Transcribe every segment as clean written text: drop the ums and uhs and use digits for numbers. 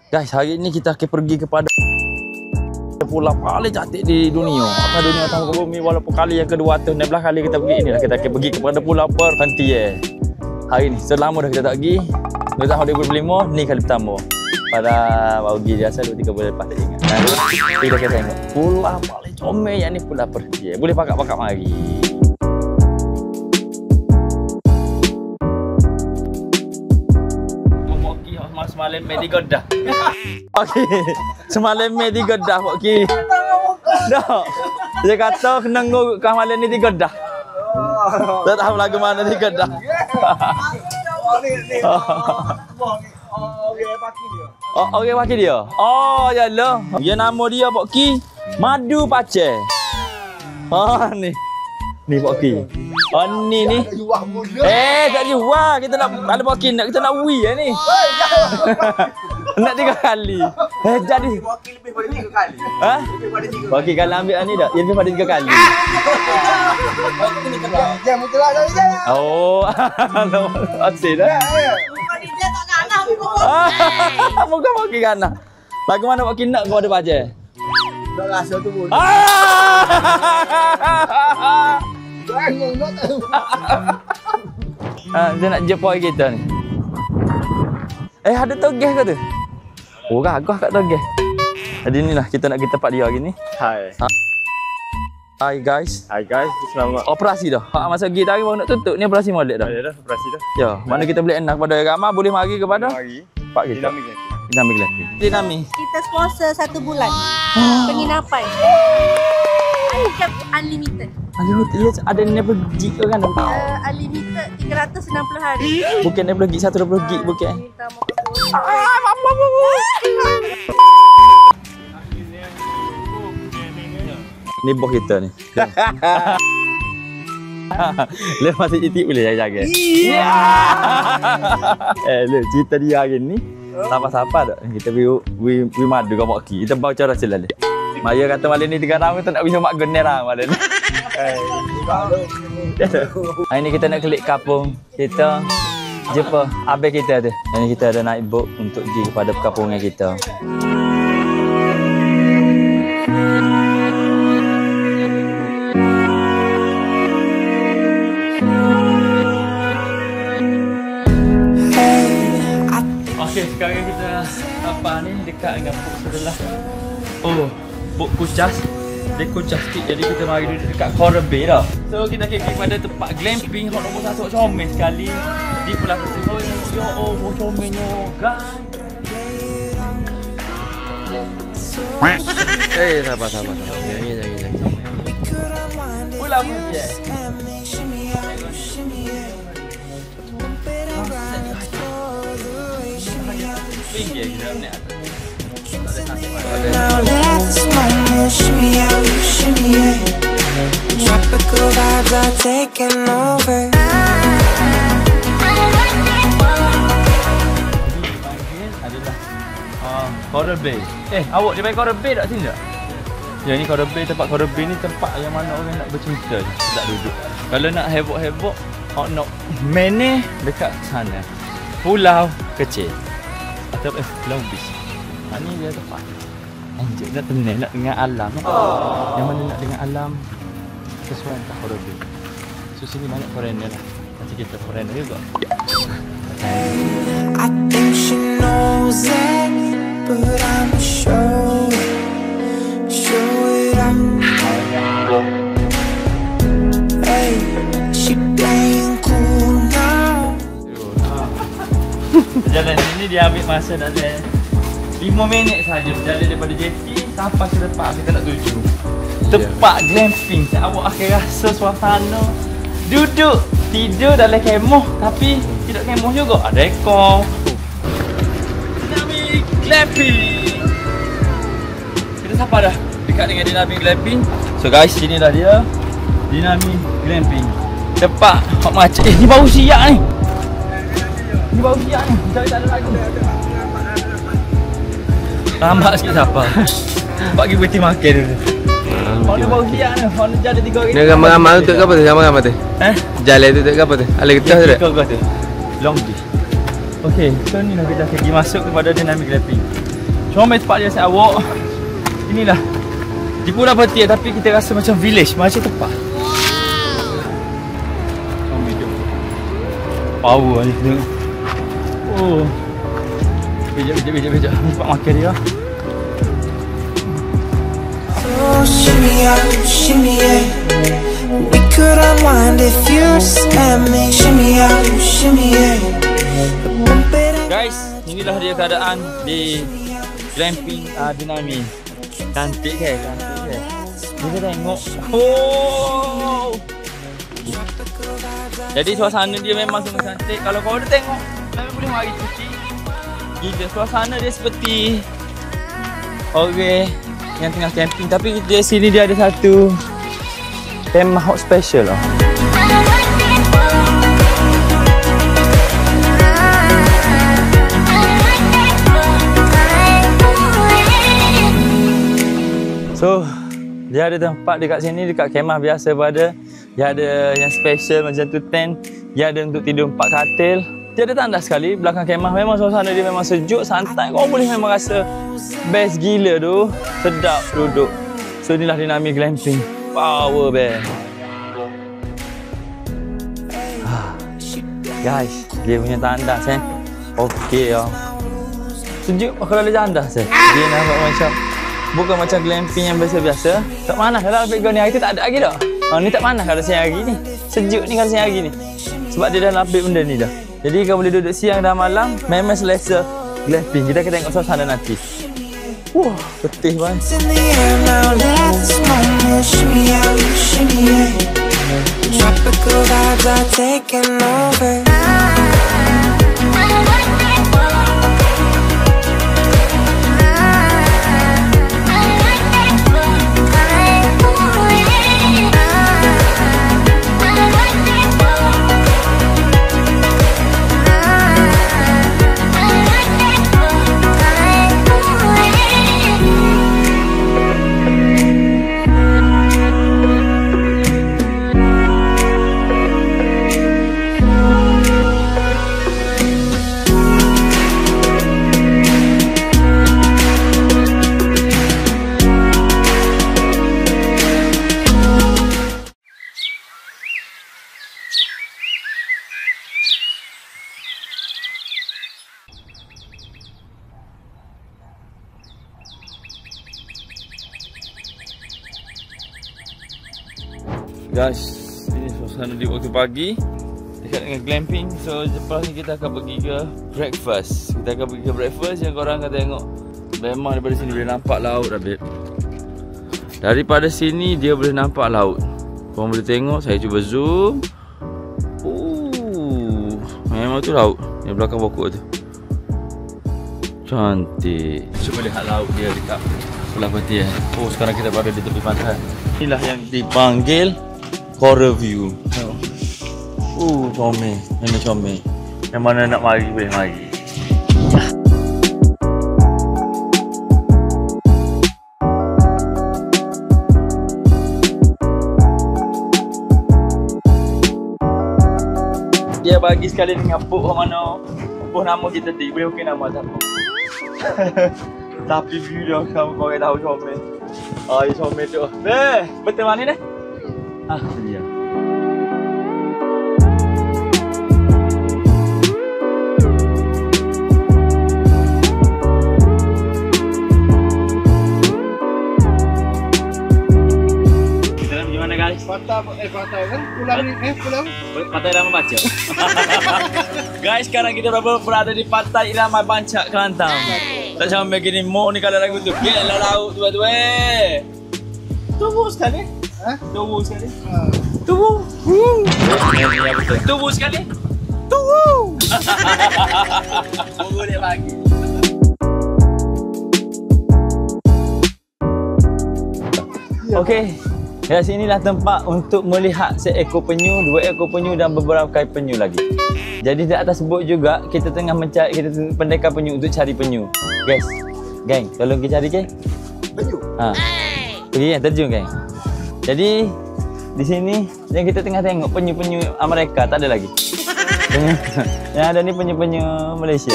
Guys, hari ini kita akan pergi kepada pulau paling cantik di dunia. Apa dunia tahu ke bumi, walaupun kali yang kedua tu 16 kali kita pergi inilah kita akan pergi kepada pulau perhentian. Hari ni selama dah kita tak pergi. Pada tahun 2025 ni kali pertama. Pada bagi biasa 2-3 bulan lepas tak ingat. Nah, kita akan tengok pulau paling comel yang ni pulau perhentian. Boleh pakak-pakak mari. Semalam di Goddah. Okey. Semalam di Goddah Pak Ki. Dah. Dia kata kena ngurut kau malam ni di Goddah. Tak tahu lagu mana di Goddah. Okey Pak Ki dia. Oh, yalah. Dia nama dia Pak Ki Madu Pace. Ha ni. Ni Pak Ki. Oh ni. Tak jual. Kita nak ada Pak Ki nak kita nak wi ni. Nak 3 kali. Jadi Pak Ki lebih pada 3 kali. Ha? Lebih pada 3 kali. Pak Ki kalau ambil ni dah, dia lebih pada 3 kali. Jangan mutlak dah dia. Oh. Asal dah. Dia tak ganah muka Pak Ki ganah. Lagu mana Pak Ki nak kau ada baca? Tak rasa tu pun. Dia nak jepoi kita ni. Ada togeh ke tu? Oh, gagah kat togeh. Jadi inilah kita nak pergi tempat dia hari ni. Hai. Hai guys. Hai guys, selamat. Operasi dah. Masa pergi tadi baru nak tutup. Ni operasi molek dah. Dah operasi dah. Ya, mana kita boleh enak kepada ramai boleh mari kepada Pak kita. Dinamik lagi. Dinamik. Kita sponsor 1 bulan penginapan. Ada unlimited. Unlimited ya, ada daripada gig ke kan? Unlimited 360 hari. Bukan daripada gig 120 gig bukan. Ni bos kita ni. Lepas masih itik boleh jaga. Lu cerita dia hari ni. Siapa-siapa tak? Kita we madu kau Pak Ki. Kita bawa cara selal. Maya kata malam ni 3 tahun kita nak bisa mak gener malam ni. Hari ni kita nak klik kampung. Kita jumpa abang kita tu. Hari ni kita ada naik boat untuk pergi kepada perkampungan kita. Okey, sekarang kita apa ni dekat dengan boat sebelah. Oh, boat kucas. Dia kucas sikit jadi kita mari duduk dekat Coral Bay dah. So kita pergi pada tempat glamping hot nombor 1 comel sekali di Pulau Perhentian. Oh, comelnya guys. Sabar. Jangan. Pulau Perhentian. Now let this moment shimmy out, shimmy out. Tropical vibes are taking over. Adalah Coral Bay. Awak dia main Coral Bay tak sini tak? Ya ni Coral Bay, tempat Coral Bay ni tempat yang mana orang nak bercinta je. Tak duduk. Kalau nak heboh-heboh, awak nak main ni dekat sana. Pulau kecil. Atau Pulau Beach. Ni dia tempat. Anjir nak tenang, nak dengar alam. Yang mana nak dengar alam sesuai tak Coral Bay. So sini banyak foreigner lah. Nanti kita foreigner juga. I think she knows it, but I'm sure it out. Hey, she playing cool now. Perjalanan ini dia ambil masa nak 5 minit saja berjalan daripada jeti sampai ke tempat kita nak tuju. Tempat glamping. Awak akan rasa suasana duduk tidur dalam kemah tapi tidak kemah juga. Ada ekor. Dinamik glamping. Kita sampai dah dekat dengan dinamik glamping. So guys, sini dah dia. Dinamik glamping. Tempat hot macam ni baru siap ni. Ni baru siap ni. Cari tak ada lagi. Lambat sikit siapa? Bagi berhenti makan dulu. Orang baru siap ni. Orang jalan 3 hari. Ni ramai-ramai tu apa tu? Ramai-ramai tu. Jalan tu apa tu? Ala getah tu tak? Long Beach. Okey, so ni nak kita pergi masuk kepada dinamik glamping. Comel tempat dia saya awak. Inilah di Pulau Peti tapi kita rasa macam village, macam tempat. Comel jom. Power ni tengok. Oh. Bijak. Tempat makan dia. So shimmy out, shimmy yeah. We could unwind if you just let me. Shimmy out, shimmy yeah. Guys, inilah dia keadaan di glamping Dinami. Cantik kan? Kita tengok. Oh. Jadi suasana dia memang sungguh cantik. Kalau kau dah tengok, memang boleh mari cuci. Gila, suasana dia seperti orang yang tengah camping. Tapi di sini dia ada satu tema hot special lah. So, dia ada tempat dekat sini, dekat kemah biasa pada. Dia ada yang special macam tu tent. Dia ada untuk tidur 4 katil. Dia ada tandas sekali belakang kemah. Memang suasana dia memang sejuk, santai. Kau boleh memang rasa best gila tu. Sedap duduk. So, inilah Dinami Glamping. Power band. Guys, dia punya tandas okey lah. Sejuk kalau ada tandas Dia nampak macam bukan macam glamping yang biasa-biasa. Tak panas kalau background ni hari tu tak ada lagi dah. Ni tak panas kalau siang hari ni. Sejuk ni kalau siang hari ni. Sebab dia dah lapik benda ni dah. Jadi kau boleh duduk siang dan malam. Memang selesa glamping. Kita akan tengok suasana nanti. Wah, petih bang. Tropical vibes are taking over. Guys, ini suasana di waktu pagi dekat dengan glamping. So lepas ni kita akan pergi ke breakfast. Kita akan pergi ke breakfast yang korang akan tengok. Memang daripada sini boleh nampak laut dah babe. Daripada sini dia boleh nampak laut. Korang boleh tengok, saya cuba zoom. Memang tu laut yang belakang pokok tu. Cantik. Cuba lihat laut dia dekat Pulau Peti Oh, sekarang kita berada di tepi pantai. Inilah yang dipanggil Coral View. Comel. Memang comel. Yang mana nak mari boleh mari. Dia bagi sekali dengan pok mana. Pok nama kita tak boleh okey nama tak. Tapi view dia kau tahu comel. Ai comel tu. Betul mana ni? Dia. Pantai kan? Pulau. Pantai Irama Bancak. Guys, sekarang kita berada di Pantai Irama Bancak, Kelantan. Tak sampai gini mau ni kalau lagu tu. Biarlah laut tu Tubuh sekali. Tubuh sekali. Tubuh. Tubuh sekali. Tubuh. Boleh bagi. Okey. Ya, sinilah tempat untuk melihat seekor penyu, 2 ekor penyu dan beberapa kali penyu lagi. Jadi di atas bot juga kita tengah mencari, kita pendekar penyu untuk cari penyu. Guys, geng, tolong kita cari geng. Penyu. Pergi yang terjun geng. Jadi di sini yang kita tengah tengok penyu-penyu Amerika tak ada lagi. Yang ada ni penyu-penyu Malaysia.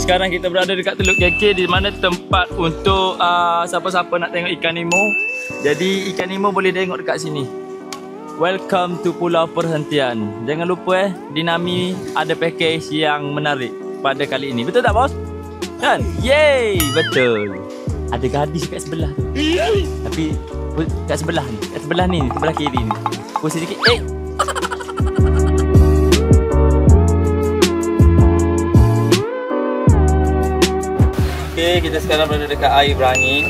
sekarang kita berada dekat Teluk KK, di mana tempat untuk siapa-siapa nak tengok ikan Nemo. Jadi ikan Nemo boleh tengok dekat sini. Welcome to Pulau Perhentian. Jangan lupa Dinami ada package yang menarik pada kali ini. Betul tak bos? Kan? Yeay, betul. Ada gadis kat sebelah tu. Tapi kat sebelah ni, sebelah kiri ni. Pusing sikit. Okay, kita sekarang berada dekat air berangin.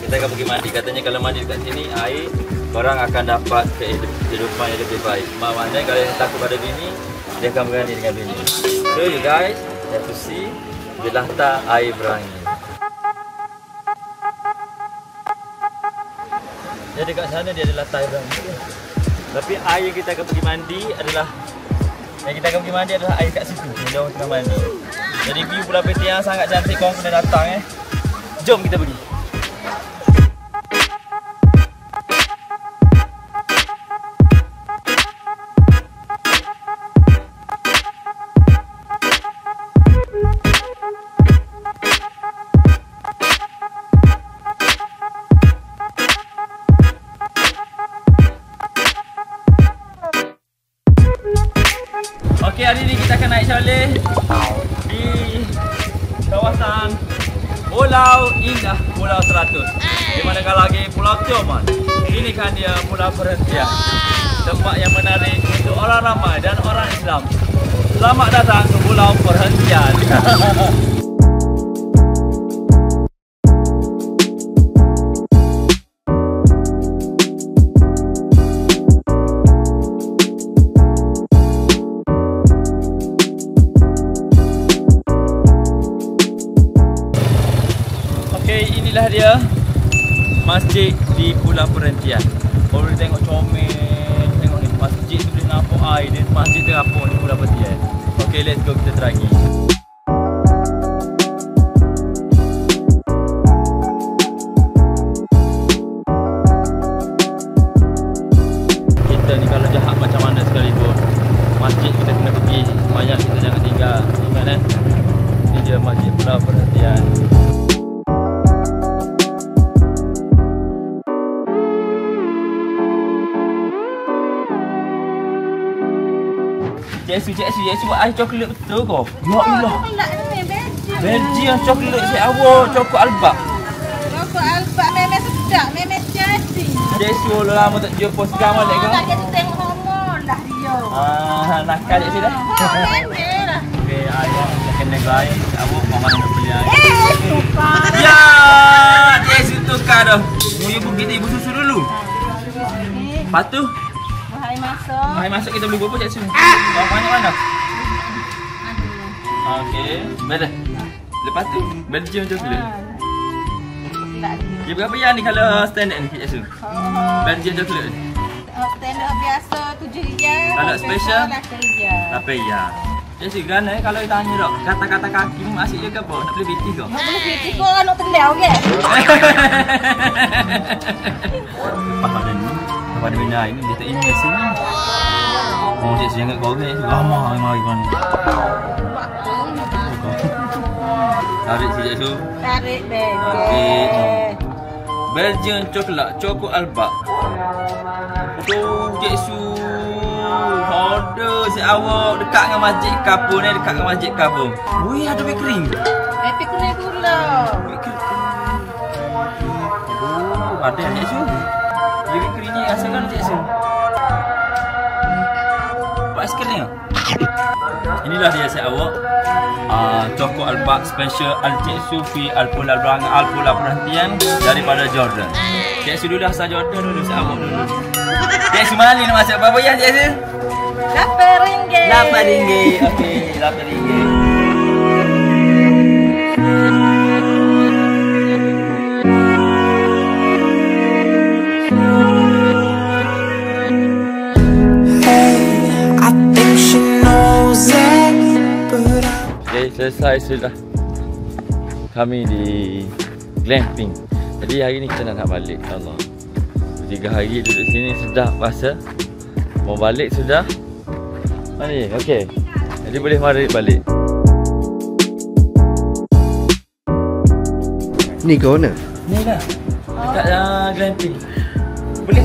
Kita akan pergi mandi. Katanya kalau mandi dekat sini air, korang akan dapat kehidupan yang lebih baik. Maknanya kalau yang takut pada bini, dia akan berani dengan bini. So you guys have to see jelantah air berangin. Jadi dekat sana dia ada latah air berangin. Tapi air yang kita akan pergi mandi adalah air kat situ. Dia orang tengah mandi. Jadi view Pulau Perhentian sangat cantik, korang kena datang Jom kita pergi. Okey, hari ni kita akan naik chalet di kawasan Pulau Indah Pulau 100. Di mana kalau lagi Pulau Tioman. Ini kan dia Pulau Perhentian. Tempat yang menarik untuk orang ramai dan orang Islam. Selamat datang ke Pulau Perhentian. Inilah dia masjid di Pulau Perhentian. Boleh tengok comel. Tengok ni masjid tu boleh nampak air. Dia masjid terapung di Pulau Perhentian. Okay, let's go, kita teragi. Kita ni kalau jahat macam mana sekalipun, masjid kita kena pergi. Banyak kita jangan tinggal. Ingat kan? Ini dia masjid Pulau Perhentian. Cikgu buat air coklat betul kau? Ya Allah. Belgian coklat si awak, coklat albak. Coklat albak memang sedap, memang jadi. Cikgu lama tak jumpa sekarang balik kau? Tak jadi tengok hormon dah dia. Nakal cikgu dah. Memang lah. Okey, ayah kena guys. Awak mau mana nak beli air? Tukar. Ya, cikgu tukar dah. Muyu bukit ibu susu dulu. Lepas tu Hai masuk. Hai masuk, kita beli berapa cikgu? Banyak mana? Okey, baiklah. Lepas tu Belgian coklat. Dia berapa yang ni kalau standard ni cikgu? Belgian coklat ni. Standard biasa 7 riyal. Kalau special 8 riyal. 8 riyal. Cikgu kerana kalau ditanya dok, kata-kata kaki ni masih je ke apa? Nak beli BT ke? Nak beli BT kau nak tendau ke? Lepas pada ni, pada benda ini dia tak invest ni. Oh, cikgu jangan korang ni. Lama mari kau ni. Tarik si cikgu. Tarik Belgian. Okey. Belgian coklat, coklat albak. Oh, cikgu. Order si awak dekat dengan masjid Kapur ni, dekat dengan masjid Kapur. Ui, ada bakery. Bakery gula. Oh, ada cikgu. Dia bakery ni asal kan cikgu? Buat sekali tengok. Inilah dia si awak. Coklat albak special Al-Cik Sufi Al-Pulau Perhentian daripada Jordan. Cikgu dulu asal Jordan dulu, si awak dulu. Cikgu mana nak masuk berapa ya cikgu? RM8. RM8. Okey, RM8. Okay, selesai sudah kami di glamping. Jadi hari ni kita nak balik. Allah, 3 hari duduk sini sudah rasa mau balik sudah. Mana ni? Okey. Jadi boleh mari balik. Ni kau mana? Ni lah. Dekat glamping. Boleh?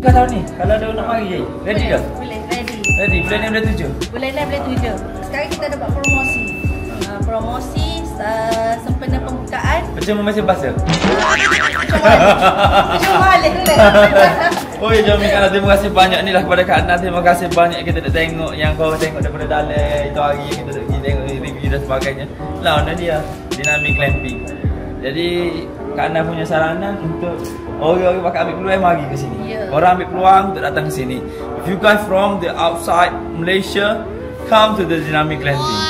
Kau tahu ni, kalau ada nak mari je. Ready dah? Boleh, ready. Ready, bulan ni boleh 7. Bulan ni boleh 7. Sekarang kita ada buat promosi. Promosi sempena pembukaan. Macam masih basah. Macam balik boleh. Oi, jom Kak Ana, terima kasih banyak ni lah kepada Kak Ana. Terima kasih banyak kita dah tengok yang kau tengok daripada dalam itu hari kita dah pergi tengok review dan sebagainya. Lah mana dia Dynamic Glamping. Jadi Kak Ana punya saranan untuk orang-orang bakal ambil peluang mari ke sini. Orang ambil peluang untuk datang ke sini. If you guys from the outside Malaysia, come to the Dynamic Glamping.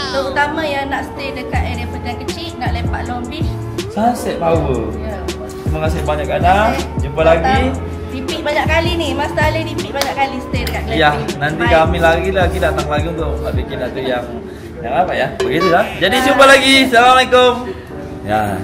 Terutama yang nak stay dekat area Penang Kecil, nak lepak Long Beach. Sunset Power. Ya. Terima kasih banyak Kak Ana. Jumpa lagi. Repeat banyak kali ni. Mas Talib repeat banyak kali stay dekat glamping. Ya, nanti kami lagi datang lagi untuk bikin satu yang apa ya? Begitulah. Jadi jumpa lagi. Assalamualaikum. Ya.